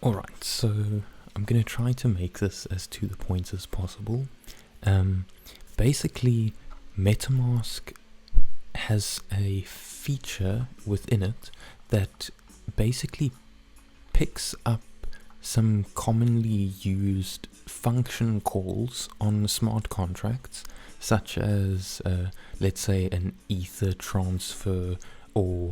Alright, so I'm going to try to make this as to the point as possible. Basically, MetaMask has a feature within it that basically picks up some commonly used function calls on smart contracts, such as, let's say, an ether transfer or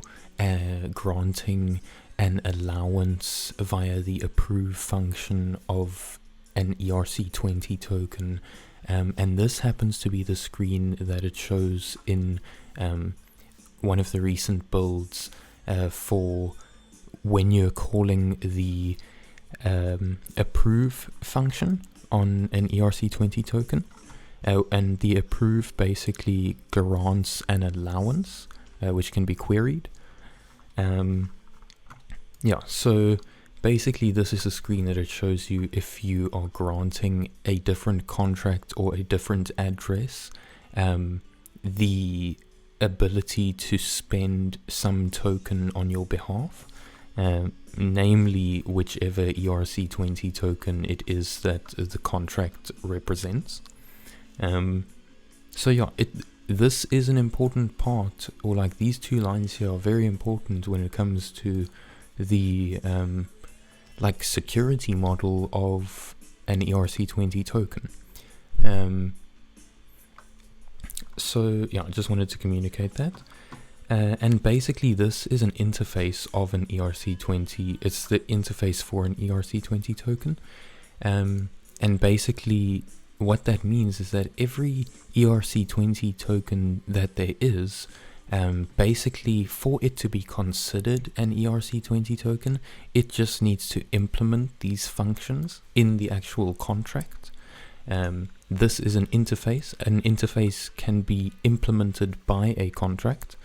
granting an allowance via the approve function of an ERC20 token. And this happens to be the screen that it shows in one of the recent builds for when you're calling the approve function on an ERC20 token. And the approve basically grants an allowance which can be queried. So basically this is a screen that it shows you if you are granting a different contract or a different address the ability to spend some token on your behalf, namely whichever ERC20 token it is that the contract represents. This is an important part, or like these two lines here are very important when it comes to the security model of an ERC20 token. I just wanted to communicate that. And basically this is an interface of an ERC20. It's the interface for an ERC20 token. And basically what that means is that every ERC20 token that there is, basically for it to be considered an ERC20 token, it just needs to implement these functions in the actual contract. This is an interface. An interface can be implemented by a contract.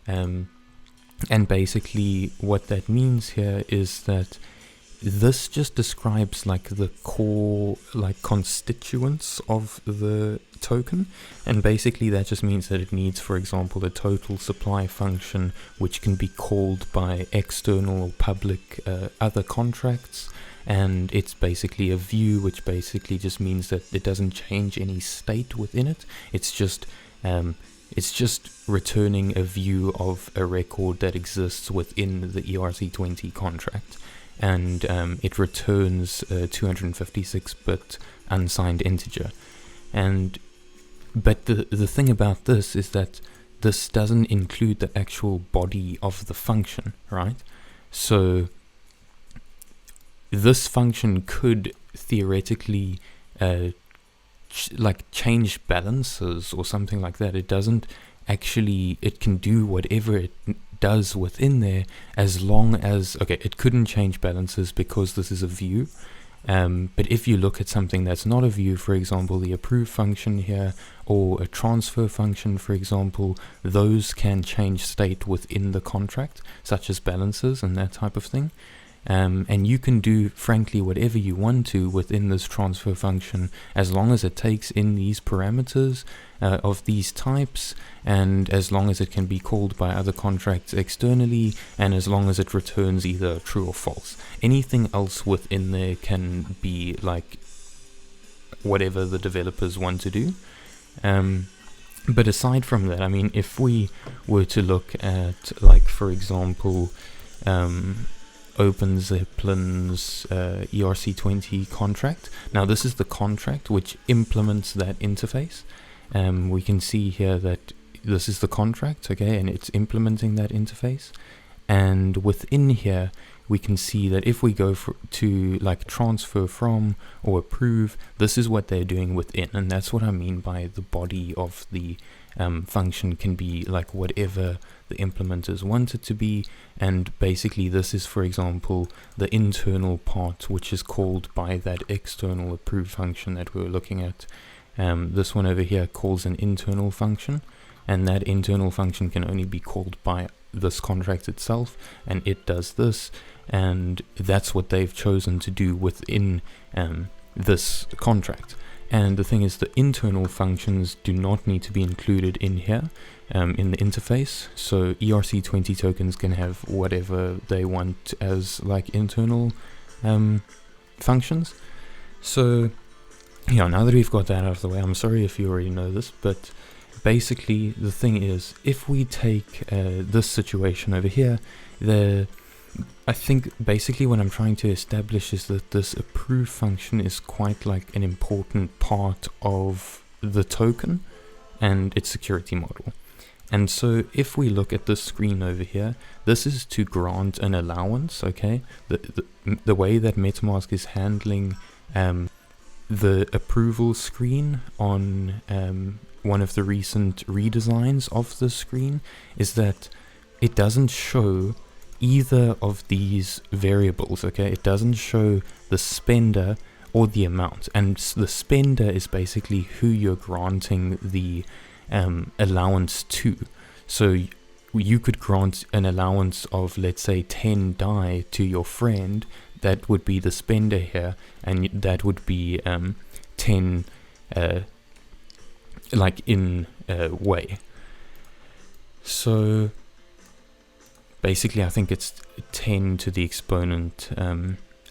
And basically what that means here is that this just describes like the core constituents of the token, and basically that just means that it needs, for example, a total supply function which can be called by external or public other contracts, and it's basically a view, which basically just means that it doesn't change any state within it. It's just returning a view of a record that exists within the ERC20 contract. And it returns a 256-bit unsigned integer. But the thing about this is that this doesn't include the actual body of the function, right? So this function could theoretically change balances or something like that. It doesn't actually, it can do whatever it does within there, as long as, it couldn't change balances because this is a view. But if you look at something that's not a view, for example, the approve function here, or a transfer function, for example, those can change state within the contract, such as balances and that type of thing. And you can do, frankly, whatever you want to within this transfer function, as long as it takes in these parameters of these types, and as long as it can be called by other contracts externally, and as long as it returns either true or false. Anything else within there can be like whatever the developers want to do. But aside from that, I mean, if we were to look at, like, for example, OpenZeppelin's ERC20 contract. Now this is the contract which implements that interface. We can see here that this is the contract, and it's implementing that interface. And within here, we can see that if we go to like transfer from or approve, this is what they're doing within, and that's what I mean by the body of the function can be like whatever the implementers want it to be. And basically this is, for example, the internal part which is called by that external approve function that we were looking at. This one over here calls an internal function, and that internal function can only be called by this contract itself, and it does this, and that's what they've chosen to do within this contract. And the thing is, the internal functions do not need to be included in here in the interface. So ERC20 tokens can have whatever they want as like internal functions. So yeah, now that we've got that out of the way, I'm sorry if you already know this, but basically the thing is, if we take this situation over here, I think basically what I'm trying to establish is that this approve function is quite like an important part of the token and its security model. And so if we look at this screen over here, this is to grant an allowance, okay? The way that MetaMask is handling the approval screen on one of the recent redesigns of the screen is that it doesn't show either of these variables, okay? It doesn't show the spender or the amount, and the spender is basically who you're granting the allowance to. So you could grant an allowance of, let's say, 10 DAI to your friend. That would be the spender here, and that would be 10 like in way. So basically I think it's 10 to the exponent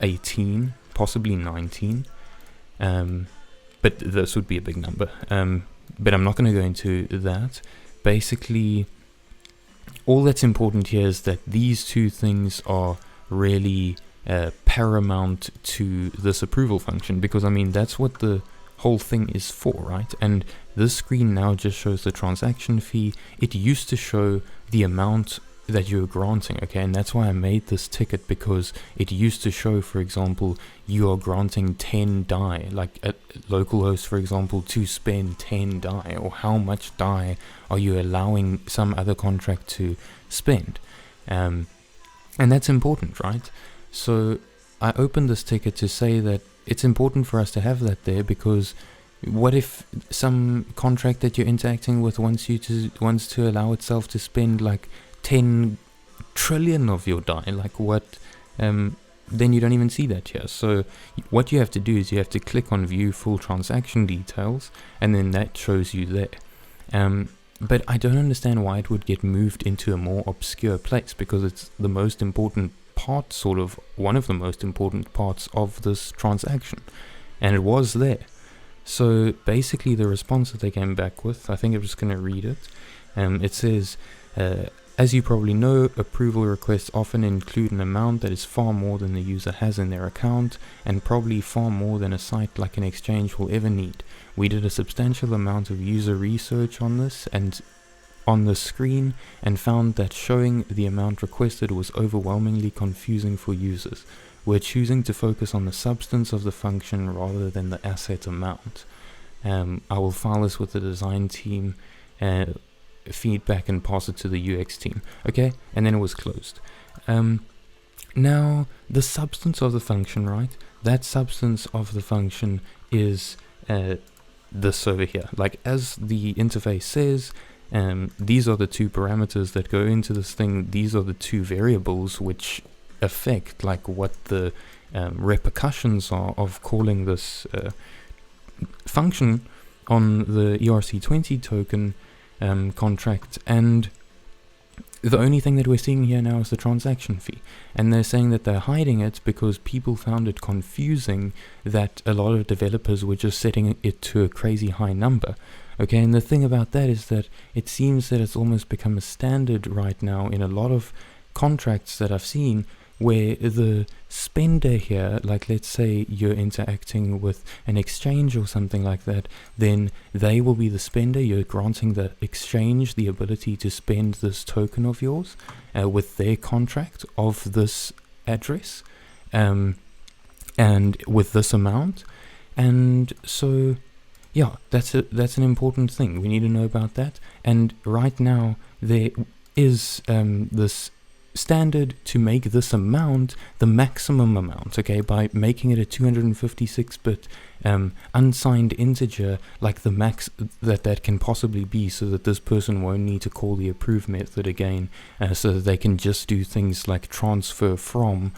18, possibly 19, but this would be a big number, but I'm not going to go into that. Basically all that's important here is that these two things are really paramount to this approval function, because I mean that's what the whole thing is for, right? And this screen now just shows the transaction fee. It used to show the amount that you're granting, okay? And that's why I made this ticket, because it used to show, for example, you are granting 10 DAI, like at localhost, for example, to spend 10 DAI, or how much DAI are you allowing some other contract to spend, and that's important, right? So I opened this ticket to say that it's important for us to have that there, because what if some contract that you're interacting with wants to allow itself to spend like 10 trillion of your DAI, like what, then you don't even see that here. So what you have to do is you have to click on view full transaction details, and then that shows you there. But I don't understand why it would get moved into a more obscure place, because it's the most important part, sort of one of the most important parts of this transaction, and it was there. So basically the response that they came back with, I think I'm just going to read it. It says, as you probably know, approval requests often include an amount that is far more than the user has in their account, and probably far more than a site like an exchange will ever need. We did a substantial amount of user research on this and on the screen, and found that showing the amount requested was overwhelmingly confusing for users. We're choosing to focus on the substance of the function rather than the asset amount. I will file this with the design team, feedback, and pass it to the UX team. Okay, and then it was closed. Now, the substance of the function, right? That substance of the function is this over here. Like, as the interface says, these are the two parameters that go into this thing. These are the two variables which affect like what the repercussions are of calling this function on the ERC20 token contract. And the only thing that we're seeing here now is the transaction fee, and they're saying that they're hiding it because people found it confusing that a lot of developers were just setting it to a crazy high number. Okay, and the thing about that is that it seems that it's almost become a standard right now in a lot of contracts that I've seen, where the spender here, like let's say you're interacting with an exchange or something like that, then they will be the spender. You're granting the exchange the ability to spend this token of yours with their contract of this address and with this amount. And so yeah, that's an important thing. We need to know about that. And right now there is this standard to make this amount the maximum amount, okay, by making it a 256-bit unsigned integer, like the max that can possibly be, so that this person won't need to call the approve method again, so that they can just do things like transfer from,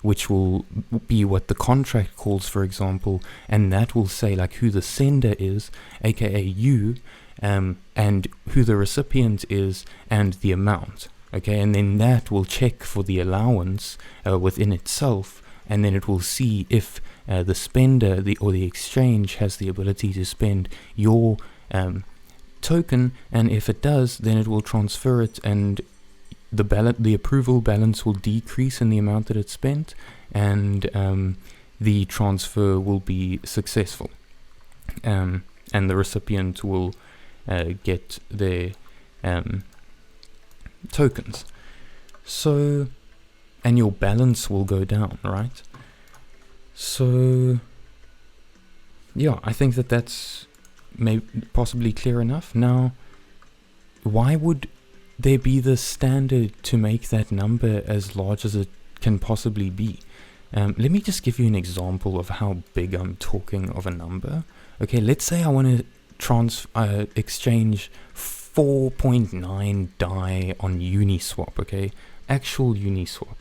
which will be what the contract calls, for example, and that will say like who the sender is, aka you, and who the recipient is, and the amount. Okay, and then that will check for the allowance within itself, and then it will see if the spender or the exchange has the ability to spend your token, and if it does, then it will transfer it, and the approval balance will decrease in the amount that it's spent, and the transfer will be successful, and the recipient will get their tokens. So, and your balance will go down, right? So yeah, I think that's possibly clear enough. Now, why would there be the standard to make that number as large as it can possibly be? Let me just give you an example of how big I'm talking of a number. Okay, let's say I want to exchange 4.9 DAI on Uniswap, okay? Actual Uniswap.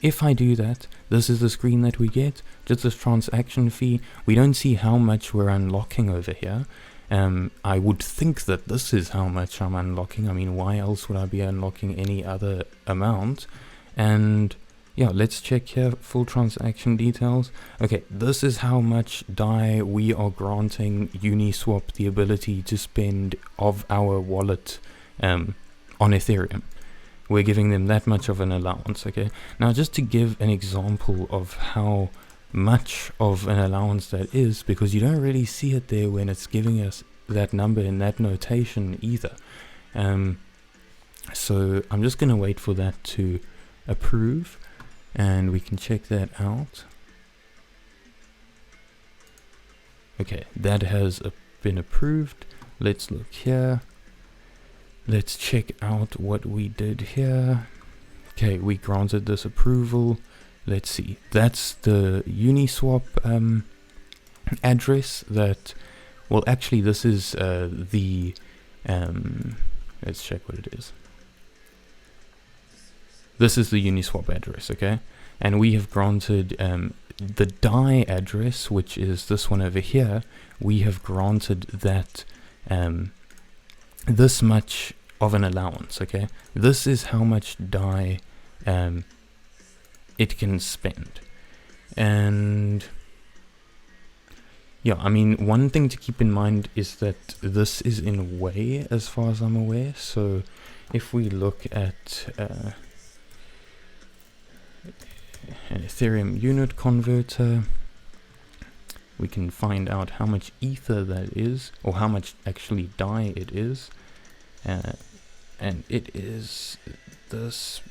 If I do that, this is the screen that we get, just this transaction fee. We don't see how much we're unlocking over here. I would think that this is how much I'm unlocking. I mean, why else would I be unlocking any other amount? And yeah, let's check here, full transaction details. Okay, this is how much DAI we are granting Uniswap the ability to spend of our wallet on Ethereum. We're giving them that much of an allowance, okay? Now, just to give an example of how much of an allowance that is, because you don't really see it there when it's giving us that number in that notation either. So I'm just going to wait for that to approve, and we can check that out. Okay, that has been approved. Let's look here. Let's check out what we did here. Okay, we granted this approval. Let's see. That's the Uniswap address that, well, actually this is the, let's check what it is. This is the Uniswap address, okay? And we have granted the DAI address, which is this one over here. We have granted that this much of an allowance, okay? This is how much DAI it can spend. And yeah, I mean, one thing to keep in mind is that this is in way, as far as I'm aware. So if we look at an Ethereum unit converter, we can find out how much ether that is, or how much actually DAI it is. And it is this.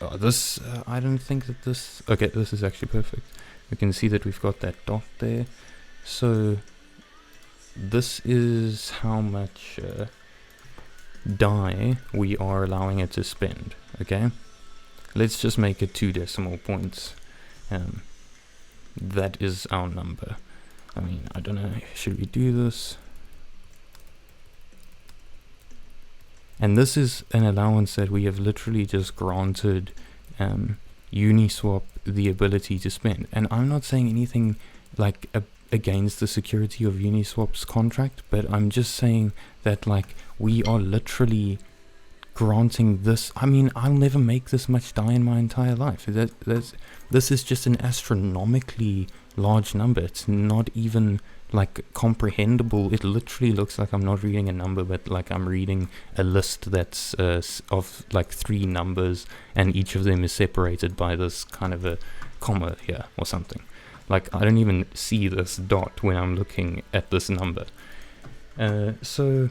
I don't think that this. Okay, this is actually perfect. We can see that we've got that dot there. So this is how much DAI we are allowing it to spend. Okay, let's just make it 2 decimal points. That is our number. I mean, I don't know. Should we do this? And this is an allowance that we have literally just granted Uniswap the ability to spend. And I'm not saying anything like against the security of Uniswap's contract, but I'm just saying that like we are literally granting this. I mean, I'll never make this much DAI in my entire life. This is just an astronomically large number. It's not even like comprehensible. It literally looks like I'm not reading a number, but like I'm reading a list that's of like 3 numbers, and each of them is separated by this kind of a comma here or something. Like I don't even see this dot when I'm looking at this number. So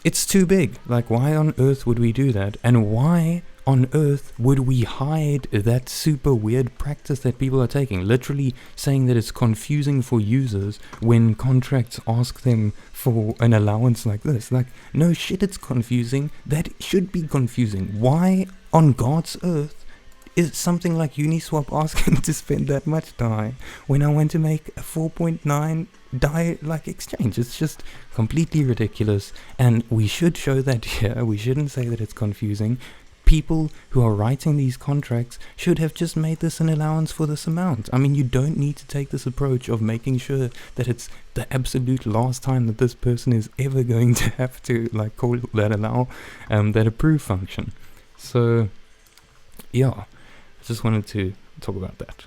it's too big. Like, why on earth would we do that? And why on earth would we hide that super weird practice that people are taking? Literally saying that it's confusing for users when contracts ask them for an allowance like this. Like, no shit, it's confusing. That should be confusing. Why on God's earth is something like Uniswap asking to spend that much DAI when I want to make a 4.9 DAI like exchange? It's just completely ridiculous, and we should show that here. We shouldn't say that it's confusing. People who are writing these contracts should have just made this an allowance for this amount. I mean, you don't need to take this approach of making sure that it's the absolute last time that this person is ever going to have to like call that allow that approve function. So yeah, I just wanted to talk about that.